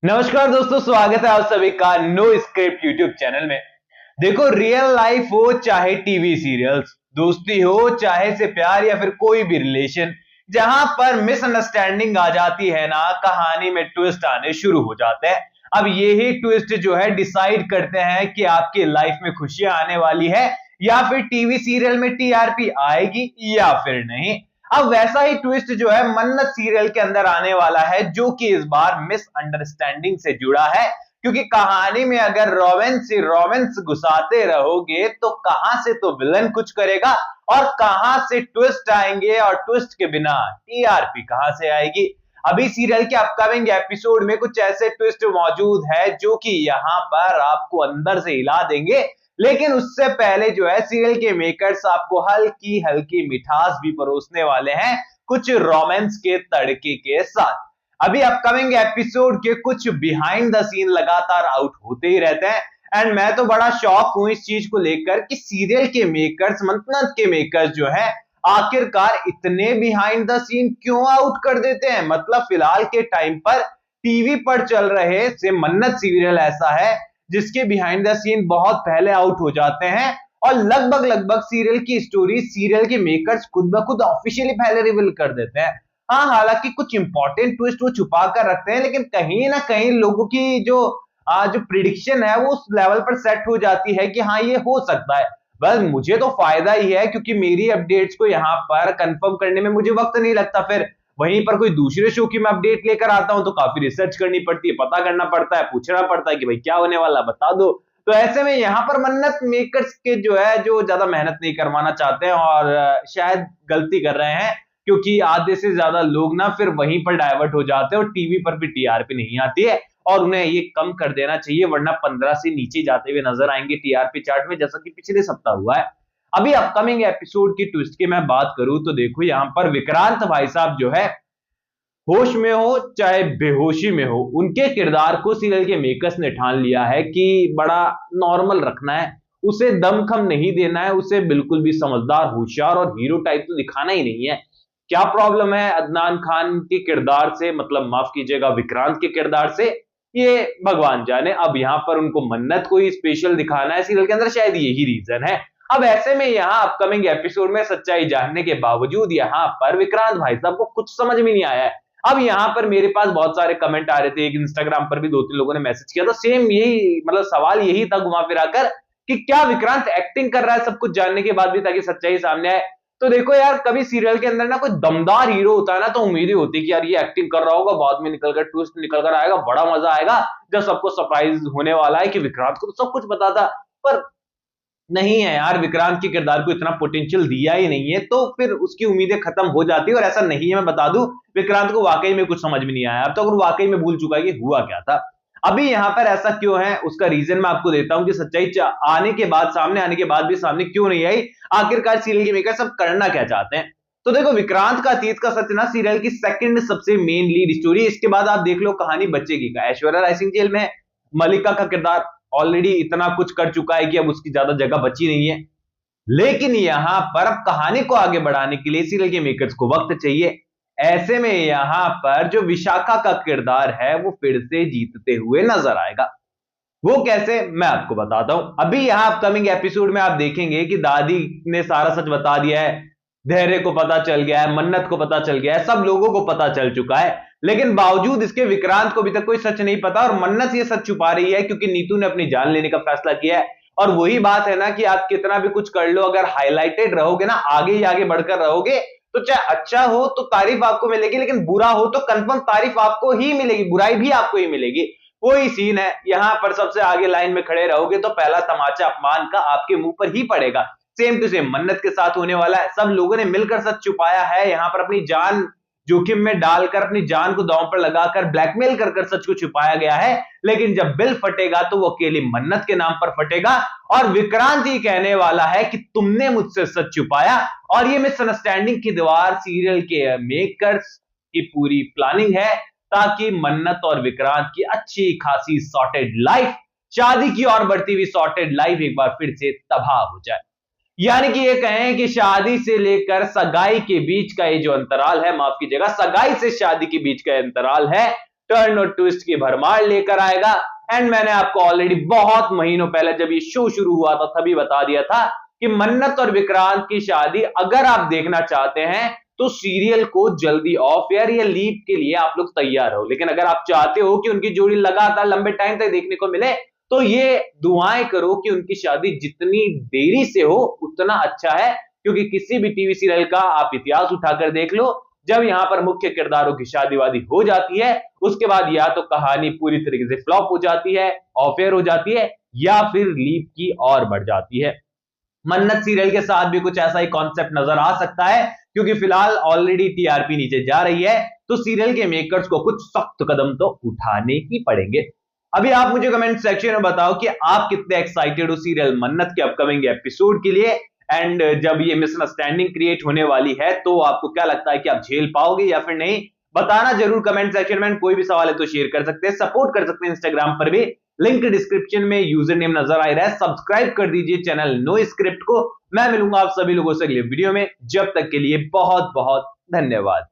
नमस्कार दोस्तों, स्वागत है आप सभी का नो स्क्रिप्ट यूट्यूब चैनल में। देखो, रियल लाइफ हो चाहे टीवी सीरियल्स, दोस्ती हो चाहे से प्यार या फिर कोई भी रिलेशन, जहां पर मिसअंडरस्टैंडिंग आ जाती है ना, कहानी में ट्विस्ट आने शुरू हो जाते हैं। अब यही ट्विस्ट जो है डिसाइड करते हैं कि आपकी लाइफ में खुशियां आने वाली है या फिर टीवी सीरियल में टीआरपी आएगी या फिर नहीं। अब वैसा ही ट्विस्ट जो है मन्नत सीरियल के अंदर आने वाला है, जो कि इस बार मिसअंडरस्टैंडिंग से जुड़ा है। क्योंकि कहानी में अगर रोमांस ही रोमांस घुसाते रहोगे तो कहां से तो विलन कुछ करेगा और कहां से ट्विस्ट आएंगे, और ट्विस्ट के बिना टीआरपी कहां से आएगी। अभी सीरियल के अपकमिंग एपिसोड में कुछ ऐसे ट्विस्ट मौजूद है जो कि यहां पर आपको अंदर से हिला देंगे। लेकिन उससे पहले जो है सीरियल के मेकर्स आपको हल्की हल्की मिठास भी परोसने वाले हैं, कुछ रोमांस के तड़के के साथ। अभी अपकमिंग एपिसोड के कुछ बिहाइंड द सीन लगातार आउट होते ही रहते हैं, एंड मैं तो बड़ा शॉक हूं इस चीज को लेकर कि सीरियल के मेकर्स, मन्नत के मेकर्स जो है, आखिरकार इतने बिहाइंड द सीन क्यों आउट कर देते हैं। मतलब फिलहाल के टाइम पर टीवी पर चल रहे से मन्नत सीरियल ऐसा है जिसके बिहाइंड द सीन बहुत पहले आउट हो जाते हैं, और लगभग लगभग सीरियल की स्टोरी सीरियल के मेकर्स खुद ब खुद ऑफिशियली पहले रिवील कर देते हैं। हाँ, हालांकि कुछ इंपॉर्टेंट ट्विस्ट वो छुपा कर रखते हैं, लेकिन कहीं ना कहीं लोगों की जो प्रिडिक्शन है वो उस लेवल पर सेट हो जाती है कि हाँ, ये हो सकता है। बस मुझे तो फायदा ही है, क्योंकि मेरी अपडेट्स को यहाँ पर कंफर्म करने में मुझे वक्त नहीं लगता। फिर वहीं पर कोई दूसरे शो की मैं अपडेट लेकर आता हूं तो काफी रिसर्च करनी पड़ती है, पता करना पड़ता है, पूछना पड़ता है कि भाई क्या होने वाला, बता दो। तो ऐसे में यहाँ पर मन्नत मेकर्स के जो है, जो ज्यादा मेहनत नहीं करवाना चाहते हैं, और शायद गलती कर रहे हैं, क्योंकि आधे से ज्यादा लोग ना फिर वहीं पर डाइवर्ट हो जाते हैं और टीवी पर भी टीआरपी नहीं आती है। और उन्हें ये कम कर देना चाहिए, वरना 15 से नीचे जाते हुए नजर आएंगे टीआरपी चार्ट में, जैसा कि पिछले सप्ताह हुआ है। अभी अपकमिंग एपिसोड की ट्विस्ट की मैं बात करूं तो देखो, यहाँ पर विक्रांत भाई साहब जो है, होश में हो चाहे बेहोशी में हो, उनके किरदार को सीरियल के मेकर्स ने ठान लिया है कि बड़ा नॉर्मल रखना है, उसे दमखम नहीं देना है, उसे बिल्कुल भी समझदार, होशियार और हीरो टाइप तो दिखाना ही नहीं है। क्या प्रॉब्लम है अदनान खान के किरदार से, मतलब माफ कीजिएगा विक्रांत के किरदार से, ये भगवान जाने। अब यहाँ पर उनको मन्नत को ही स्पेशल दिखाना है सीरियल के अंदर, शायद यही रीजन है। अब ऐसे में यहाँ अपकमिंग एपिसोड में सच्चाई जानने के बावजूद यहाँ पर विक्रांत भाई साहब को कुछ समझ में नहीं आया है। अब यहाँ पर मेरे पास बहुत सारे कमेंट आ रहे थे, एक इंस्टाग्राम पर भी 2-3 लोगों ने मैसेज किया, तो सेम यही, मतलब सवाल यही था घुमा फिरा कर, कि क्या विक्रांत एक्टिंग कर रहा है सब कुछ जानने के बाद भी, ताकि सच्चाई सामने आए। तो देखो यार, कभी सीरियल के अंदर ना कोई दमदार हीरो होता है ना, तो उम्मीद ही होती है कि यार ये एक्टिंग कर रहा होगा, बाद में निकलकर ट्विस्ट निकल कर आएगा, बड़ा मजा आएगा, जब सबको सरप्राइज होने वाला है कि विक्रांत को तो सब कुछ पता था। पर नहीं है यार, विक्रांत के किरदार को इतना पोटेंशियल दिया ही नहीं है, तो फिर उसकी उम्मीदें खत्म हो जाती है। और ऐसा नहीं है, मैं बता दूं, विक्रांत को वाकई में कुछ समझ में नहीं आया, अब तो अगर वाकई में भूल चुका है कि हुआ क्या था। अभी यहाँ पर ऐसा क्यों है, उसका रीजन मैं आपको देता हूं कि सच्चाई आने के बाद, सामने आने के बाद भी सामने क्यों नहीं आई, आखिरकार सीरियल के मेकर सब करना क्या चाहते हैं। तो देखो, विक्रांत का अतीत का सत्य ना सीरियल की सेकंड सबसे मेन लीड स्टोरी, इसके बाद आप देख लो कहानी बचेगी का। ऐश्वर्या राय सिंह जेल में है, मलिका का किरदार ऑलरेडी इतना कुछ कर चुका है कि अब उसकी ज्यादा जगह बची नहीं है। लेकिन यहां पर अब कहानी को आगे बढ़ाने के लिए सीरियल के मेकर्स को वक्त चाहिए। ऐसे में यहां पर जो विशाखा का किरदार है वो फिर से जीतते हुए नजर आएगा। वो कैसे, मैं आपको बताता हूं। अभी यहां अपकमिंग एपिसोड में आप देखेंगे कि दादी ने सारा सच बता दिया है, धैर्य को पता चल गया है, मन्नत को पता चल गया है, सब लोगों को पता चल चुका है। लेकिन बावजूद इसके विक्रांत को अभी तक कोई सच नहीं पता, और मन्नत ये सच छुपा रही है क्योंकि नीतू ने अपनी जान लेने का फैसला किया है। और वही बात है ना कि आप कितना भी कुछ कर लो, अगर हाईलाइटेड रहोगे ना, आगे ही आगे बढ़कर रहोगे, तो चाहे अच्छा हो तो तारीफ आपको मिलेगी, लेकिन बुरा हो तो कंफर्म तारीफ आपको ही मिलेगी, बुराई भी आपको ही मिलेगी। वही सीन है यहां पर, सबसे आगे लाइन में खड़े रहोगे तो पहला तमाचा अपमान का आपके मुंह पर ही पड़ेगा। सेम टू सेम मन्नत के साथ होने वाला है। सब लोगों ने मिलकर सच छुपाया है, यहां पर अपनी जान जोखिम में डालकर, अपनी जान को दांव पर लगाकर, ब्लैकमेल कर कर सच को छुपाया गया है। लेकिन जब बिल फटेगा तो वो अकेली मन्नत के नाम पर फटेगा, और विक्रांत ही कहने वाला है कि तुमने मुझसे सच छुपाया। और ये मिसअंडरस्टैंडिंग की दीवार सीरियल के मेकर्स की पूरी प्लानिंग है, ताकि मन्नत और विक्रांत की अच्छी खासी सॉर्टेड लाइफ, शादी की और बढ़ती हुई सॉर्टेड लाइफ एक बार फिर से तबाह हो जाए। यानी कि ये कहें कि शादी से लेकर सगाई के बीच का ये जो अंतराल है, माफ कीजिएगा, सगाई से शादी के बीच का अंतराल है, टर्न और ट्विस्ट की भरमार लेकर आएगा। एंड मैंने आपको ऑलरेडी बहुत महीनों पहले जब ये शो शुरू हुआ था तभी बता दिया था कि मन्नत और विक्रांत की शादी अगर आप देखना चाहते हैं तो सीरियल को जल्दी ऑफ एयर या लीप के लिए आप लोग तैयार हो। लेकिन अगर आप चाहते हो कि उनकी जोड़ी लगातार लंबे टाइम तक देखने को मिले तो ये दुआएं करो कि उनकी शादी जितनी देरी से हो उतना अच्छा है, क्योंकि किसी भी टीवी सीरियल का आप इतिहास उठाकर देख लो, जब यहां पर मुख्य किरदारों की शादी वादी हो जाती है उसके बाद या तो कहानी पूरी तरीके से फ्लॉप हो जाती है, ऑफ एयर हो जाती है, या फिर लीप की और बढ़ जाती है। मन्नत सीरियल के साथ भी कुछ ऐसा ही कॉन्सेप्ट नजर आ सकता है, क्योंकि फिलहाल ऑलरेडी टीआरपी नीचे जा रही है तो सीरियल के मेकर्स को कुछ सख्त कदम तो उठाने ही पड़ेंगे। अभी आप मुझे कमेंट सेक्शन में बताओ कि आप कितने एक्साइटेड हो सीरियल मन्नत के अपकमिंग एपिसोड के लिए। एंड जब ये मिसअंडरस्टैंडिंग क्रिएट होने वाली है तो आपको क्या लगता है कि आप झेल पाओगे या फिर नहीं, बताना जरूर कमेंट सेक्शन में। कोई भी सवाल है तो शेयर कर सकते हैं, सपोर्ट कर सकते हैं इंस्टाग्राम पर भी, लिंक डिस्क्रिप्शन में यूजर नेम नजर आ रहा है। सब्सक्राइब कर दीजिए चैनल नो स्क्रिप्ट को। मैं मिलूंगा आप सभी लोगों से अगले वीडियो में, जब तक के लिए बहुत बहुत धन्यवाद।